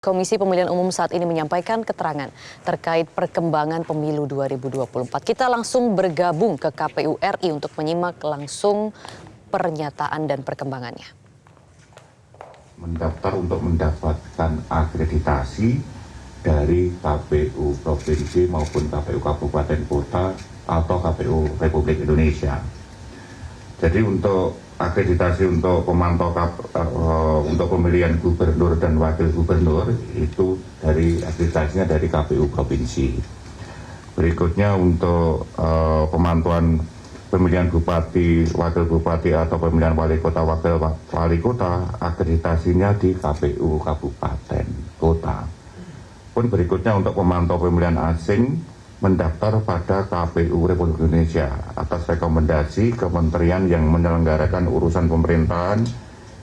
Komisi Pemilihan Umum saat ini menyampaikan keterangan terkait perkembangan pemilu 2024. Kita langsung bergabung ke KPU RI untuk menyimak langsung pernyataan dan perkembangannya. Mendaftar untuk mendapatkan akreditasi dari KPU Provinsi maupun KPU Kabupaten Kota atau KPU Republik Indonesia. Jadi untuk akreditasi untuk pemantau untuk pemilihan gubernur dan wakil gubernur itu dari akreditasinya dari KPU Provinsi. Berikutnya untuk pemantauan pemilihan bupati, wakil bupati atau pemilihan wali kota, wakil wali kota, akreditasinya di KPU Kabupaten Kota. Pun berikutnya untuk pemantau pemilihan asing mendaftar pada KPU Republik Indonesia atas rekomendasi kementerian yang menyelenggarakan urusan pemerintahan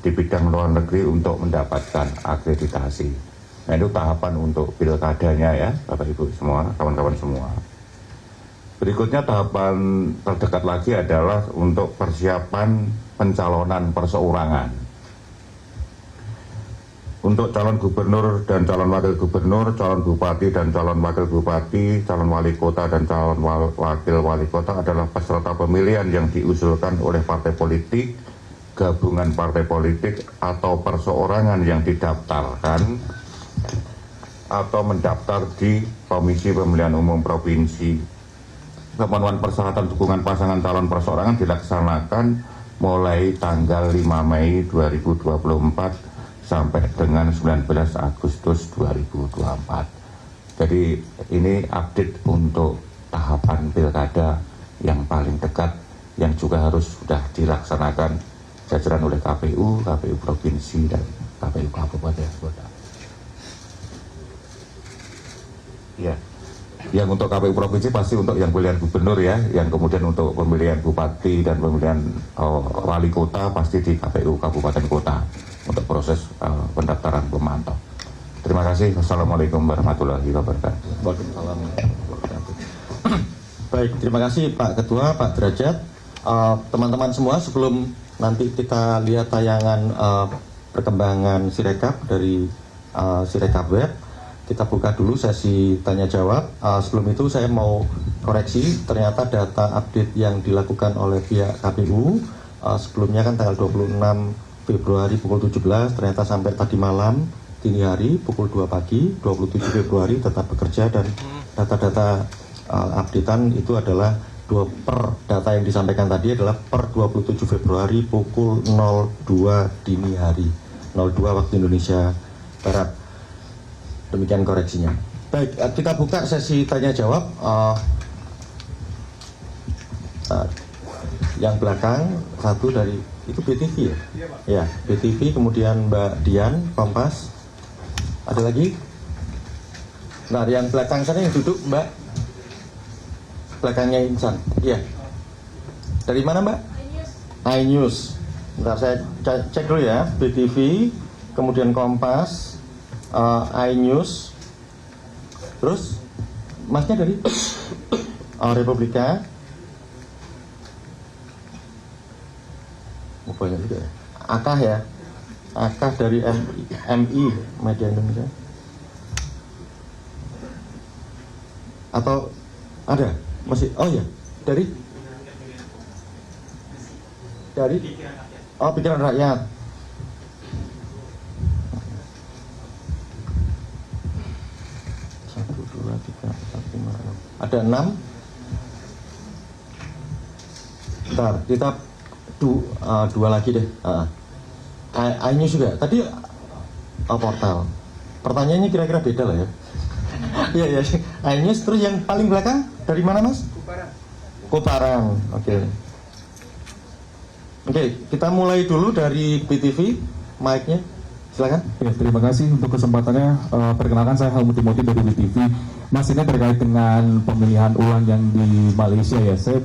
di bidang luar negeri untuk mendapatkan akreditasi. Nah, itu tahapan untuk pilkadanya ya, Bapak Ibu semua, kawan-kawan semua. Berikutnya tahapan terdekat lagi adalah untuk persiapan pencalonan perseorangan. Untuk calon gubernur dan calon wakil gubernur, calon bupati dan calon wakil bupati, calon wali kota dan calon wakil wali kota adalah peserta pemilihan yang diusulkan oleh partai politik, gabungan partai politik atau perseorangan yang didaftarkan atau mendaftar di Komisi Pemilihan Umum Provinsi. Pemenuhan persyaratan dukungan pasangan calon perseorangan dilaksanakan mulai tanggal 5 Mei 2024 sampai dengan 19 Agustus 2024. Jadi ini update untuk tahapan pilkada yang paling dekat yang juga harus sudah dilaksanakan jajaran oleh KPU, KPU Provinsi dan KPU Kabupaten Kota. Ya. Yang untuk KPU Provinsi pasti untuk yang pemilihan gubernur ya, yang kemudian untuk pemilihan bupati dan pemilihan wali kota pasti di KPU Kabupaten Kota untuk proses pendaftaran pemantau. Terima kasih. Wassalamualaikum warahmatullahi wabarakatuh. Waalaikumsalam warahmatullahi wabarakatuh. Baik, terima kasih Pak Ketua, Pak Derajat. Teman-teman semua, sebelum nanti kita lihat tayangan perkembangan Sirekap dari Sirekap Web, kita buka dulu sesi tanya jawab. Sebelum itu saya mau koreksi, ternyata data update yang dilakukan oleh pihak KPU sebelumnya kan tanggal 26 Februari pukul 17, ternyata sampai tadi malam dini hari pukul 2 pagi 27 Februari tetap bekerja, dan data-data updatean itu adalah data yang disampaikan tadi adalah per 27 Februari pukul 02 dini hari, 02 waktu Indonesia Barat. Demikian koreksinya. Baik, kita buka sesi tanya jawab. Yang belakang satu dari itu BTV ya? Iya, Pak. Ya, BTV, kemudian Mbak Dian, Kompas. Ada lagi? Nah, yang belakang sana yang duduk Mbak. Belakangnya Insan. Iya. Dari mana Mbak? iNews. Bentar saya cek dulu ya. BTV, kemudian Kompas, iNews. Terus Masnya dari Republika. Banyak juga ya. Akah ya. Akah dari MI Media Indonesia. Atau ada? Masih? Oh ya. Dari Pikiran Rakyat. Satu, dua, tiga, empat, lima, enam. Ada 6. Bentar, kita dua lagi deh. iNews juga. Tadi portal. Pertanyaannya kira-kira beda lah ya. Iya ya. iNews, terus yang paling belakang dari mana Mas? Kuparang. Oke. Oke, kita mulai dulu dari BTV. Mic-nya, silakan. Ya, terima kasih untuk kesempatannya. Perkenalkan, saya Helmut Timothy dari BTV. Mas, ini terkait dengan pemilihan ulang yang di Malaysia ya. Saya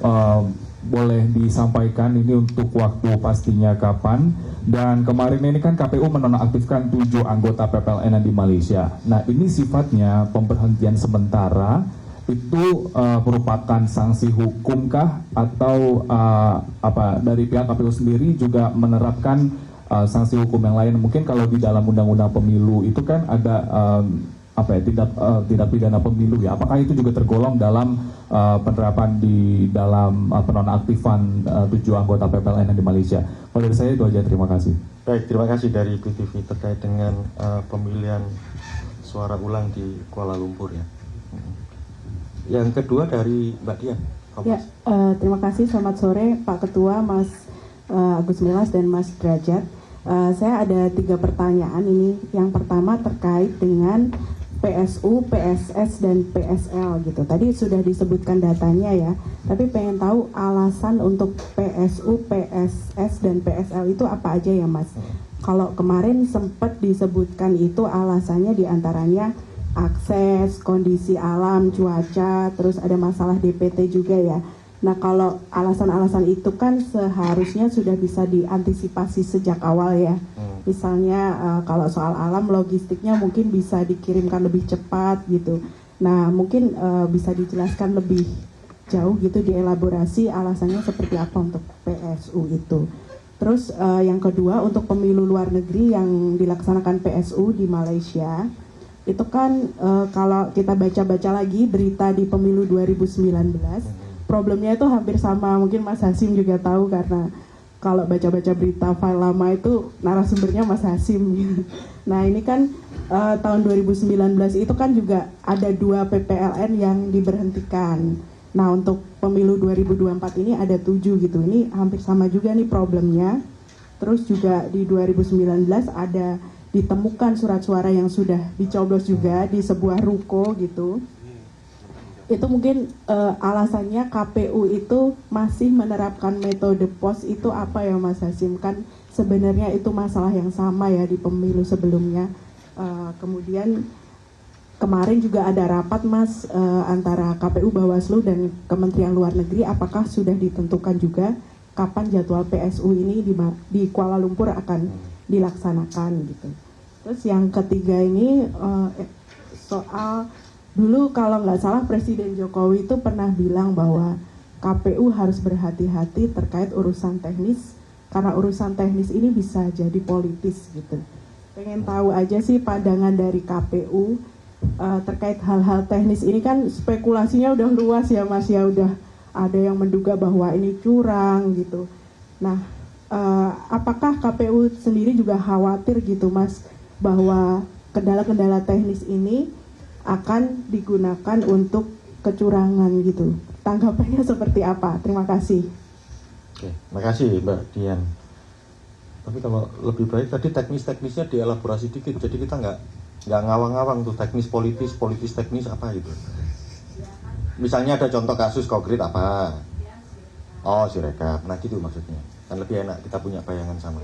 boleh disampaikan ini untuk waktu pastinya kapan, dan kemarin ini kan KPU menonaktifkan 7 anggota PPLN di Malaysia. Nah, ini sifatnya pemberhentian sementara, itu merupakan sanksi hukumkah atau apa dari pihak KPU sendiri juga menerapkan sanksi hukum yang lain. Mungkin kalau di dalam undang-undang pemilu itu kan ada tindak pidana pemilu ya. Apakah itu juga tergolong dalam penerapan di dalam penonaktifan 7 anggota PPLN yang di Malaysia? Kalau dari saya itu aja, terima kasih. Baik, terima kasih dari BTV terkait dengan pemilihan suara ulang di Kuala Lumpur ya. Yang kedua dari Mbak Dian. Ya, terima kasih. Selamat sore Pak Ketua, Mas Agus Melas dan Mas Derajat. Saya ada 3 pertanyaan ini. Yang pertama terkait dengan PSU, PSS, dan PSL gitu. Tadi sudah disebutkan datanya ya, tapi pengen tahu alasan untuk PSU, PSS, dan PSL itu apa aja ya Mas? Kalau kemarin sempat disebutkan itu alasannya diantaranya akses, kondisi alam, cuaca, terus ada masalah DPT juga ya. Nah kalau alasan-alasan itu kan seharusnya sudah bisa diantisipasi sejak awal ya. Misalnya kalau soal alam, logistiknya mungkin bisa dikirimkan lebih cepat gitu. Nah mungkin bisa dijelaskan lebih jauh gitu, dielaborasi alasannya seperti apa untuk PSU itu. Terus yang kedua untuk pemilu luar negeri yang dilaksanakan PSU di Malaysia, itu kan kalau kita baca-baca lagi berita di pemilu 2019, problemnya itu hampir sama, mungkin Mas Hasim juga tahu karena kalau baca-baca berita file lama itu narasumbernya Mas Hasim. Nah ini kan tahun 2019 itu kan juga ada 2 PPLN yang diberhentikan. Nah untuk pemilu 2024 ini ada 7 gitu, ini hampir sama juga nih problemnya. Terus juga di 2019 ada ditemukan surat suara yang sudah dicoblos juga di sebuah ruko gitu. Itu mungkin alasannya KPU itu masih menerapkan metode pos itu apa ya Mas Hasim? Kan sebenarnya itu masalah yang sama ya di pemilu sebelumnya. Kemudian kemarin juga ada rapat Mas antara KPU, Bawaslu, dan Kementerian Luar Negeri. Apakah sudah ditentukan juga kapan jadwal PSU ini di Kuala Lumpur akan dilaksanakan gitu. Terus yang ketiga ini soal dulu kalau nggak salah Presiden Jokowi itu pernah bilang bahwa KPU harus berhati-hati terkait urusan teknis karena urusan teknis ini bisa jadi politis gitu. Pengen tahu aja sih pandangan dari KPU terkait hal-hal teknis ini, kan spekulasinya udah luas ya Mas ya, udah ada yang menduga bahwa ini curang gitu. Nah, apakah KPU sendiri juga khawatir gitu Mas bahwa kendala-kendala teknis ini akan digunakan untuk kecurangan gitu? Tanggapannya seperti apa? Terima kasih. Oke, terima kasih Mbak Dian. Tapi kalau lebih baik tadi teknisnya dielaborasi dikit, jadi kita nggak ngawang-ngawang tuh teknis politis teknis apa gitu. Misalnya ada contoh kasus konkret apa? Oh, Sirekap. Nah gitu maksudnya. Kan lebih enak kita punya bayangan sama.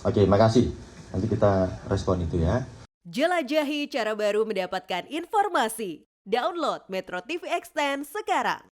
Oke, makasih. Nanti kita respon itu ya. Jelajahi cara baru mendapatkan informasi. Download Metro TV Extend sekarang.